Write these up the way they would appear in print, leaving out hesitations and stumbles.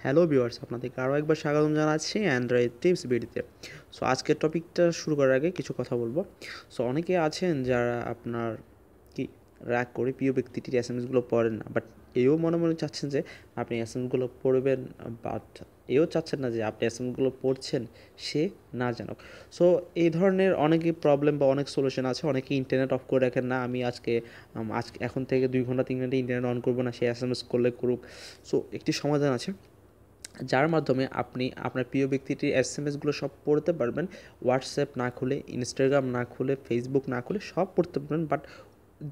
Hello viewers, আপনাদেরকে আরও একবার স্বাগতম জানাচ্ছি অ্যান্ড্রয়েড টিপস ভিডিওতে। সো আজকের টপিকটা শুরু করার আগে কিছু কথা বলবো। সো অনেকে আছেন যারা আপনার কি রাগ করে প্রিয় ব্যক্তিটির এসএমএসগুলো পড়েন না, বাট এও মনে মনে চাচ্ছেন যে আপনি এসএমএসগুলো পড়বেন, বাট এও চাচ্ছেন না যে আপনি এসএমএসগুলো পড়ছেন সে না জানুক। সো এই ধরনের অনেকই প্রবলেম বা অনেক সলিউশন আছে। অনেকে ইন্টারনেট অফ করে রাখেন না, আমি আজকে এখন থেকে 2 ঘন্টা 3 ঘন্টা ইন্টারনেট অন করবো না, সে এসএমএস করলে করুক। সো একটি সমাধান আছে যার মাধ্যমে আপনি আপনার প্রিয় ব্যক্তিটির এসএমএসগুলো সব পড়তে পারবেন। হোয়াটসঅ্যাপ না খুলে, ইনস্টাগ্রাম না খুলে, ফেসবুক না খুলে সব পড়তে পারবেন। বাট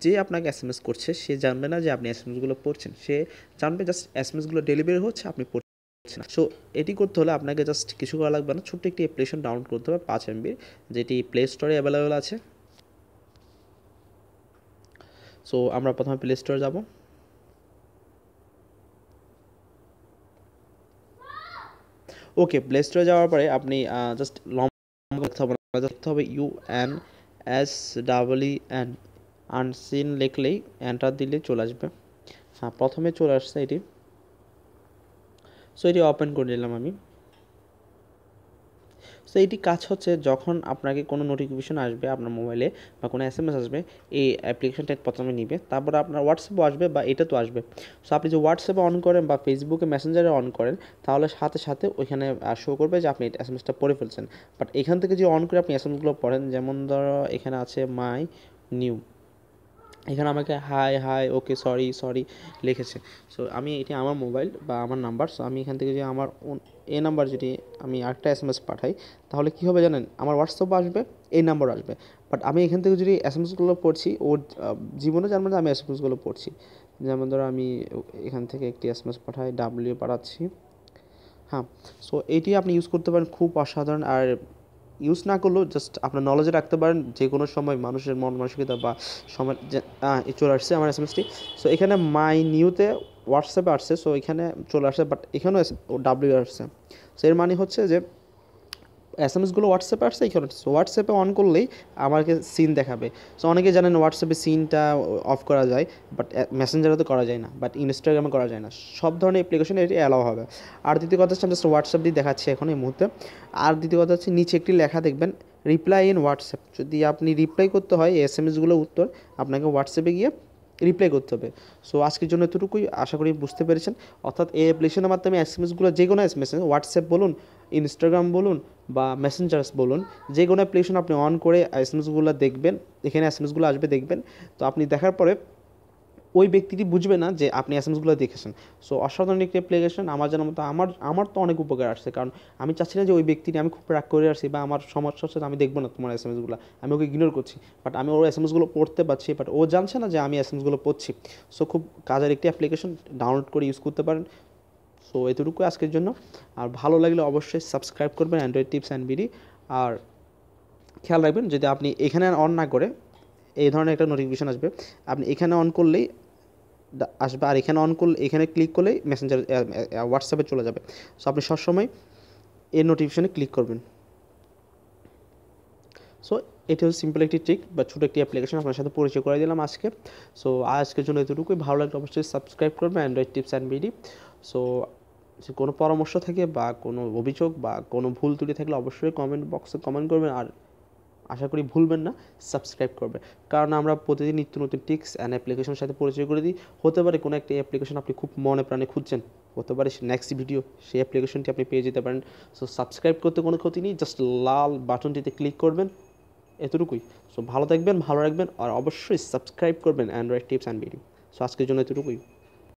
যে আপনাকে এসএমএস করছে সে জানবে না যে আপনি এসএমএসগুলো পড়ছেন। সে জানবে জাস্ট এসএমএসগুলো ডেলিভারি হচ্ছে, আপনি পড়ছেন না। সো এটি করতে হলে আপনাকে জাস্ট কিছু করা লাগবে না, ছোট্ট একটি অ্যাপ্লিকেশন ডাউনলোড করতে হবে 5 এমবির, যেটি প্লে স্টোরে অ্যাভেলেবেল আছে। সো আমরা প্রথমে প্লে স্টোরে যাব। ওকে, প্লে স্টোরে যাওয়ার পরে আপনি জাস্ট লিখতে হবে UNSEEN, আনসিন লিখলেই এন্টার দিলে চলে আসবে। হ্যাঁ, প্রথমে চলে আসছে এটি। সো এটি ওপেন করে নিলাম আমি। সো এটি কাজ হচ্ছে, যখন আপনাকে কোনো নোটিফিকেশন আসবে আপনার মোবাইলে বা কোনো এসএমএস আসবে, এই অ্যাপ্লিকেশনটা প্রথমে নিবে, তারপরে আপনার হোয়াটসঅ্যাপও আসবে বা এটা তো আসবে। সো আপনি যে হোয়াটসঅ্যাপে অন করেন বা ফেসবুকে মেসেঞ্জারে অন করেন, তাহলে সাথে সাথে ওইখানে শো করবে যে আপনি এসএমএসটা পড়ে ফেলছেন। বাট এখান থেকে যে অন করে আপনি এসএমএসগুলো পড়েন, যেমন ধরো এখানে আছে মাই নিউ, এখানে আমাকে হাই হাই ওকে সরি সরি লিখেছে। সো আমি এটি আমার মোবাইল বা আমার নাম্বার, সো আমি এখান থেকে যে আমার এ নাম্বার যদি আমি আরেকটা এসএমএস পাঠাই, তাহলে কী হবে জানেন, আমার হোয়াটসঅ্যাপও আসবে, এই নাম্বার আসবে। বাট আমি এখান থেকে যদি এসএমএসগুলো পড়ছি, ওর জীবনে জানবে যে আমি এসএমএসগুলো পড়ছি। যেমন ধরো আমি এখান থেকে একটি এসএমএস পাঠাই, ডাব্লিউ পাঠাচ্ছি। হ্যাঁ, সো এটি আপনি ইউজ করতে পারেন, খুব অসাধারণ। আর ইউজ না করলেও জাস্ট আপনার নলেজে রাখতে পারেন, যে কোনো সময় মানুষের মন মানসিকতা বা সময় চলে আসছে আমার এসএমএসটি। সো এখানে মাই নিউতে হোয়াটসঅ্যাপে আসছে, সো এখানে চলে আসছে, বাট এখানেও ডাব্লিউ আসছে। সো এর মানে হচ্ছে যে এসএমএসগুলো হোয়াটসঅ্যাপে আসছে এখানে। সো হোয়াটসঅ্যাপে অন করলেই আমাকে সিন দেখাবে। সো অনেকে জানেন হোয়াটসঅ্যাপে সিনটা অফ করা যায়, বাট মেসেঞ্জারে তো করা যায় না, বাট ইনস্টাগ্রামে করা যায় না। সব ধরনের অ্যাপ্লিকেশনে এটি অ্যালাউ হবে। আর দ্বিতীয় কথা হচ্ছে, আমি জাস্ট হোয়াটসঅ্যাপ দিয়ে দেখাচ্ছি এখন এই মুহূর্তে। আর দ্বিতীয় কথা হচ্ছে, নিচে একটি লেখা দেখবেন রিপ্লাই ইন হোয়াটসঅ্যাপ। যদি আপনি রিপ্লাই করতে হয় এসএমএসগুলো উত্তর, আপনাকে হোয়াটসঅ্যাপে গিয়ে রিপ্লাই করতে হবে। সো আজকের জন্য এতটুকুই, আশা করি বুঝতে পেরেছেন। অর্থাৎ এই অ্যাপ্লিকেশনের মাধ্যমে এসএমএসগুলো, যে কোনো এসএমএস, হোয়াটসঅ্যাপ বলুন, ইনস্টাগ্রাম বলুন বা মেসেঞ্জার্স বলুন, যে কোনো অ্যাপ্লিকেশন আপনি অন করে এসএমএসগুলো দেখবেন, এখানে এসএমএসগুলো আসবে দেখবেন। তো আপনি দেখার পরে ওই ব্যক্তিটি বুঝবে না যে আপনি এসএমএসগুলো দেখেছেন। সো অসাধারণ একটি অ্যাপ্লিকেশন। আমার জানার মতো আমার তো অনেক উপকার আসছে, কারণ আমি চাচ্ছি না যে ওই ব্যক্তিটি, আমি খুব রাগ করে আসছি বা আমার সমস্যা হচ্ছে আমি দেখবো না তোমার এসএমএসগুলো, আমি ওকে ইগনোর করছি, বাট আমি ওর এসএমএসগুলো পড়তে পারছি, বাট ও জানছে না যে আমি এসএমএসগুলো পড়ছি। সো খুব কাজের একটি অ্যাপ্লিকেশন, ডাউনলোড করে ইউজ করতে পারেন। সো এতটুকু আজকের জন্য। আর ভালো লাগলে অবশ্যই সাবস্ক্রাইব করবেন অ্যান্ড্রয়েড টিপস অ্যান্ড বিডি। আর খেয়াল রাখবেন, যদি আপনি এখানে অন না করে, এই ধরনের একটা নোটিফিকেশান আসবে, আপনি এখানে অন করলেই আসবে, আর এখানে অন করলে, এখানে ক্লিক করলেই মেসেঞ্জার হোয়াটসঅ্যাপে চলে যাবে। সো আপনি সবসময় এই নোটিফিকেশানে ক্লিক করবেন। সো এটি হচ্ছে সিম্পল একটি ট্রিক বা ছোটো একটি অ্যাপ্লিকেশন, আপনার সাথে পরিচয় করে দিলাম আজকে। সো আজকের জন্য এতটুকুই। ভালো লাগলে অবশ্যই সাবস্ক্রাইব করবেন Android tips and BD. So কোনো পরামর্শ থাকে বা কোনো অভিযোগ বা কোনো ভুল ত্রুটি থাকলে অবশ্যই কমেন্ট বক্সে কমেন্ট করবেন। আর আশা করি ভুলবেন না সাবস্ক্রাইব করবে, কারণ আমরা প্রতিদিন নিত্য নতুন টিক্স অ্যান্ড অ্যাপ্লিকেশনের সাথে পরিচয় করে দিই। হতে পারে কোনো একটা অ্যাপ্লিকেশন আপনি খুব মনে প্রাণে খুঁজছেন, হতে পারে নেক্সট ভিডিও সেই অ্যাপ্লিকেশনটি আপনি পেয়ে যেতে পারেন। সো সাবস্ক্রাইব করতে কোনো ক্ষতি নেই, জাস্ট লাল বাটনটিতে ক্লিক করবেন, এতটুকুই। সো ভালো থাকবেন, ভালো রাখবেন, আর অবশ্যই সাবস্ক্রাইব করবেন Android tips and video. So আজকের জন্য এতটুকুই।